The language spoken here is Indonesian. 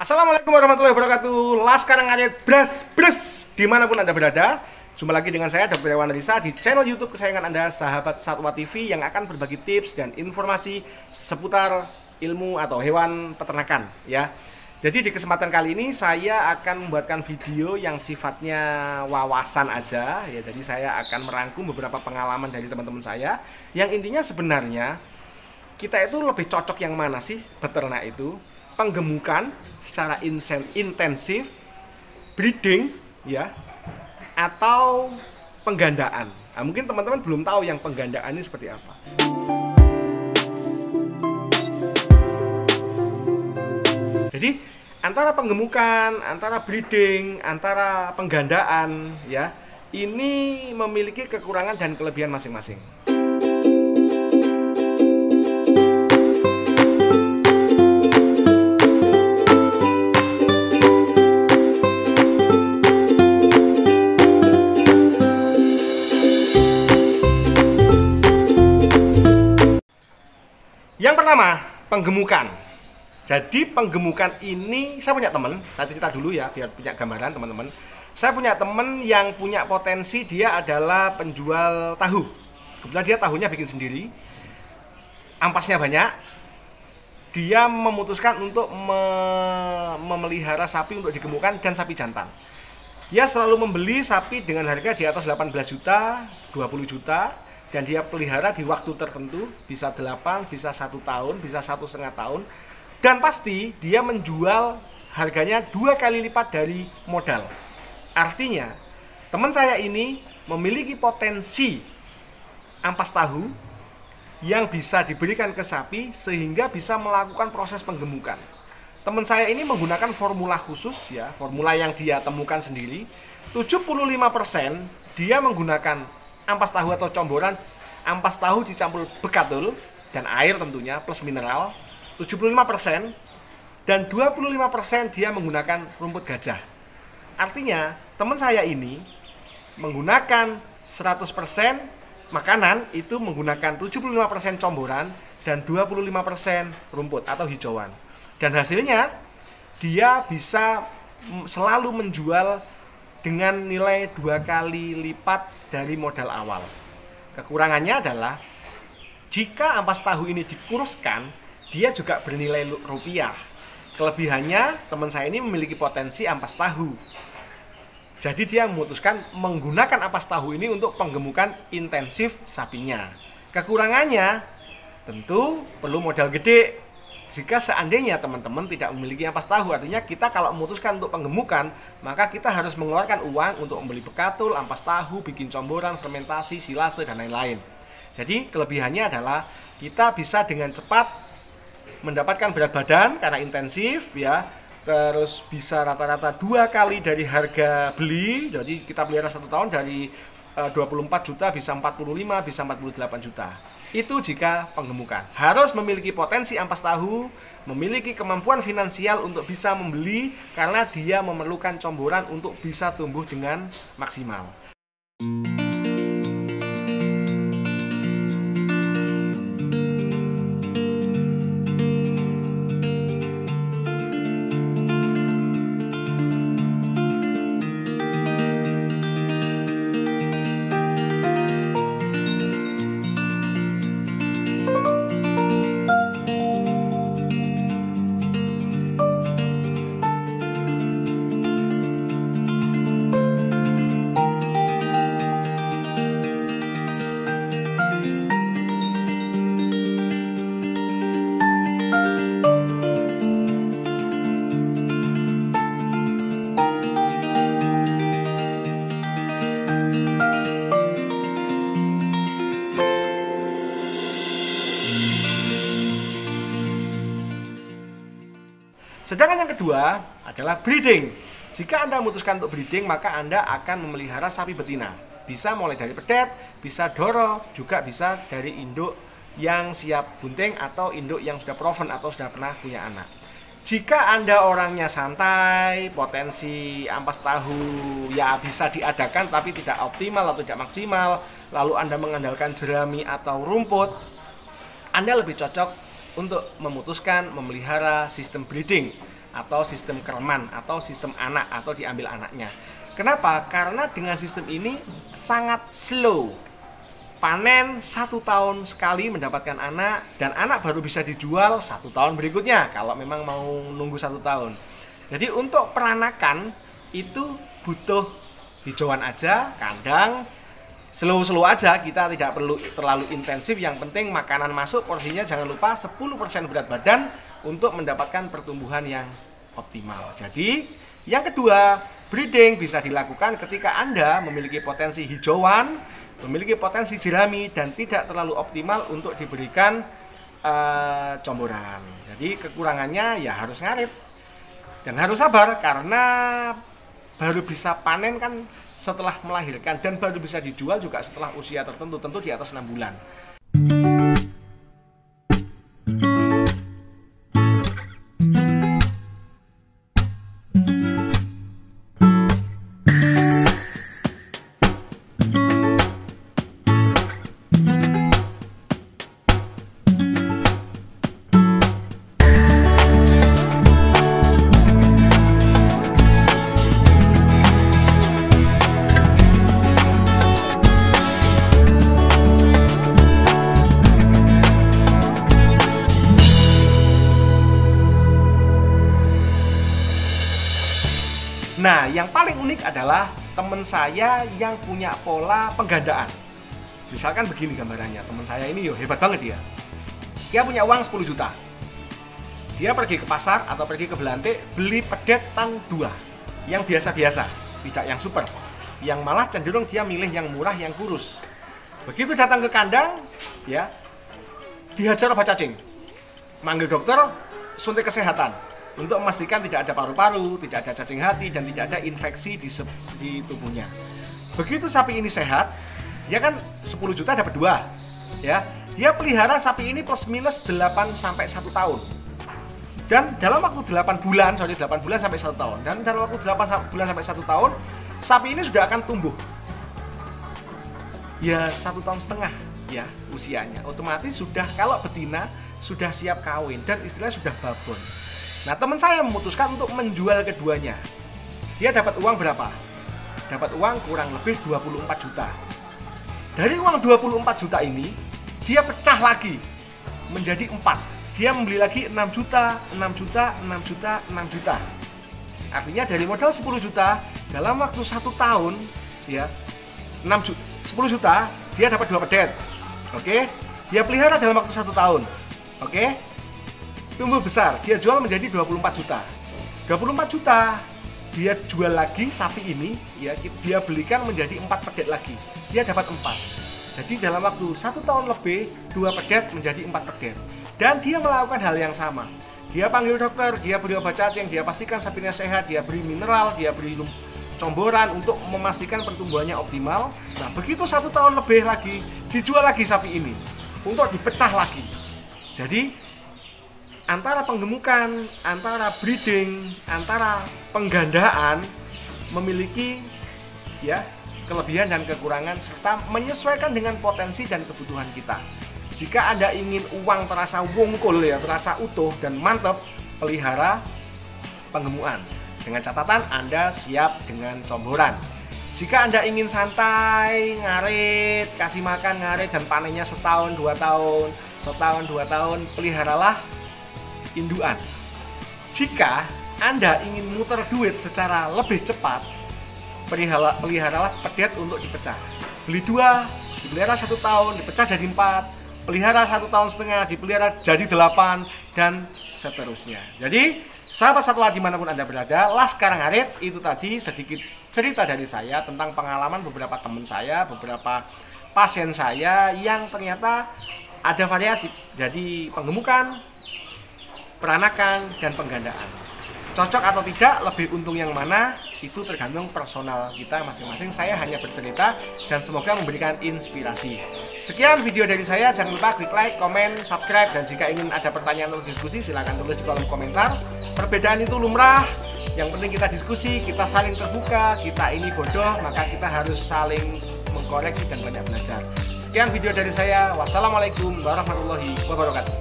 Assalamualaikum warahmatullahi wabarakatuh. Laskar Ngarit Bres dimanapun Anda berada. Jumpa lagi dengan saya Dr. Dewan Risa di channel YouTube kesayangan Anda, Sahabat Satwa TV, yang akan berbagi tips dan informasi seputar ilmu atau hewan peternakan ya. Jadi di kesempatan kali ini saya akan membuatkan video yang sifatnya wawasan aja ya. Jadi saya akan merangkum beberapa pengalaman dari teman-teman saya yang intinya sebenarnya kita itu lebih cocok yang mana sih beternak itu? Penggemukan secara intensif, breeding ya, atau penggandaan. Nah, mungkin teman-teman belum tahu yang penggandaan ini seperti apa. Jadi antara penggemukan, antara breeding, antara penggandaan ya, ini memiliki kekurangan dan kelebihan masing-masing. Yang pertama, penggemukan. Jadi penggemukan ini, saya punya teman, saya cerita dulu ya biar punya gambaran teman-teman. Saya punya teman yang punya potensi, dia adalah penjual tahu. Kebetulan dia tahunya bikin sendiri, ampasnya banyak. Dia memutuskan untuk memelihara sapi untuk digemukkan dan sapi jantan. Dia selalu membeli sapi dengan harga di atas 18 juta, 20 juta. Dan dia pelihara di waktu tertentu, bisa 8, bisa 1 tahun, bisa 1,5 tahun. Dan pasti dia menjual harganya 2 kali lipat dari modal. Artinya, teman saya ini memiliki potensi ampas tahu yang bisa diberikan ke sapi sehingga bisa melakukan proses penggemukan. Teman saya ini menggunakan formula khusus ya, formula yang dia temukan sendiri. 75% dia menggunakan ampas tahu atau comboran, ampas tahu dicampur bekatul dan air tentunya plus mineral 75%, dan 25% dia menggunakan rumput gajah. Artinya teman saya ini menggunakan 100% makanan itu menggunakan 75% comboran dan 25% rumput atau hijauan. Dan hasilnya dia bisa selalu menjual dengan nilai 2 kali lipat dari modal awal. Kekurangannya adalah jika ampas tahu ini dikuruskan, dia juga bernilai rupiah. Kelebihannya, teman saya ini memiliki potensi ampas tahu. Jadi dia memutuskan menggunakan ampas tahu ini untuk penggemukan intensif sapinya. Kekurangannya tentu perlu modal gede. Jika seandainya teman-teman tidak memiliki ampas tahu, artinya kita kalau memutuskan untuk penggemukan, maka kita harus mengeluarkan uang untuk membeli bekatul, ampas tahu, bikin comboran, fermentasi, silase, dan lain-lain. Jadi kelebihannya adalah kita bisa dengan cepat mendapatkan berat badan karena intensif ya, terus bisa rata-rata 2 kali dari harga beli. Jadi kita pelihara 1 tahun dari 24 juta bisa 45, bisa 48 juta. Itu jika penggemukan. Harus memiliki potensi ampas tahu, memiliki kemampuan finansial untuk bisa membeli karena dia memerlukan comboran untuk bisa tumbuh dengan maksimal. Sedangkan yang kedua adalah breeding. Jika Anda memutuskan untuk breeding, maka Anda akan memelihara sapi betina. Bisa mulai dari pedet, bisa doro, juga bisa dari induk yang siap bunting atau induk yang sudah proven atau sudah pernah punya anak. Jika Anda orangnya santai, potensi ampas tahu ya bisa diadakan tapi tidak optimal atau tidak maksimal, lalu Anda mengandalkan jerami atau rumput, Anda lebih cocok untuk memutuskan memelihara sistem breeding. atau sistem kereman atau sistem anak atau diambil anaknya. Kenapa? Karena dengan sistem ini sangat slow. Panen 1 tahun sekali mendapatkan anak, dan anak baru bisa dijual 1 tahun berikutnya kalau memang mau nunggu 1 tahun. Jadi untuk peranakan itu butuh hijauan aja, kandang, slow-slow aja, kita tidak perlu terlalu intensif. Yang penting makanan masuk, porsinya jangan lupa 10% berat badan untuk mendapatkan pertumbuhan yang optimal. Jadi yang kedua, breeding bisa dilakukan ketika Anda memiliki potensi hijauan, memiliki potensi jerami, dan tidak terlalu optimal untuk diberikan comboran. Jadi kekurangannya ya harus ngarit dan harus sabar, karena baru bisa panen kan setelah melahirkan, dan baru bisa dijual juga setelah usia tertentu, tentu di atas 6 bulan. Nah, yang paling unik adalah teman saya yang punya pola penggandaan. Misalkan begini gambarannya, teman saya ini hebat banget dia. Dia punya uang 10 juta. Dia pergi ke pasar atau pergi ke Belantik, beli pedet tang 2 yang biasa-biasa, tidak yang super. Yang malah cenderung dia milih yang murah, yang kurus. Begitu datang ke kandang, ya, dihajar obat cacing. Manggil dokter, suntik kesehatan untuk memastikan tidak ada paru-paru, tidak ada cacing hati, dan tidak ada infeksi di tubuhnya. Begitu sapi ini sehat, dia kan 10 juta dapat 2, ya. Dia pelihara sapi ini plus minus 8 sampai 1 tahun. Dan dalam waktu 8 bulan sampai 1 tahun. Dan dalam waktu 8 bulan sampai 1 tahun, sapi ini sudah akan tumbuh. Ya 1,5 tahun ya usianya. Otomatis sudah, kalau betina sudah siap kawin dan istilahnya sudah babon. Nah, teman saya memutuskan untuk menjual keduanya. Dia dapat uang berapa? Dapat uang kurang lebih 24 juta. Dari uang 24 juta ini, dia pecah lagi menjadi 4. Dia membeli lagi 6 juta, 6 juta, 6 juta, 6 juta. Artinya dari modal 10 juta, dalam waktu 1 tahun, ya, 10 juta, dia dapat 2 pedet. Oke? Dia pelihara dalam waktu 1 tahun. Oke? Tumbuh besar, dia jual menjadi 24 juta. 24 juta, dia jual lagi sapi ini, ya, dia belikan menjadi 4 pedet lagi. Dia dapat 4. Jadi dalam waktu 1 tahun lebih, 2 pedet menjadi 4 pedet. Dan dia melakukan hal yang sama. Dia panggil dokter, dia beri obat cacing, dia pastikan sapinya sehat, dia beri mineral, dia beri comboran untuk memastikan pertumbuhannya optimal. Nah, begitu 1 tahun lebih lagi, dijual lagi sapi ini untuk dipecah lagi. Jadi antara penggemukan, antara breeding, antara penggandaan memiliki ya kelebihan dan kekurangan, serta menyesuaikan dengan potensi dan kebutuhan kita. Jika Anda ingin uang terasa wongkul, ya, terasa utuh dan mantap, pelihara penggemukan. Dengan catatan Anda siap dengan comboran. Jika Anda ingin santai, ngarit, kasih makan, ngarit, dan panennya setahun 2 tahun, peliharalah induan. Jika Anda ingin muter duit secara lebih cepat, peliharalah pedet untuk dipecah. Beli 2, dipelihara 1 tahun, dipecah jadi 4, pelihara 1,5 tahun, dipelihara jadi 8, dan seterusnya. Jadi, sahabat satwa dimanapun Anda berada, Laskar Ngarit, itu tadi sedikit cerita dari saya tentang pengalaman beberapa teman saya, beberapa pasien saya yang ternyata ada variasi. Jadi penggemukan, peranakan, dan penggandaan. Cocok atau tidak, lebih untung yang mana, itu tergantung personal kita masing-masing. Saya hanya bercerita dan semoga memberikan inspirasi. Sekian video dari saya, jangan lupa klik like, komen, subscribe, dan jika ingin ada pertanyaan atau diskusi silahkan tulis di kolom komentar. Perbedaan itu lumrah, yang penting kita diskusi, kita saling terbuka. Kita ini bodoh, maka kita harus saling mengkoreksi dan banyak belajar. Sekian video dari saya, wassalamualaikum warahmatullahi wabarakatuh.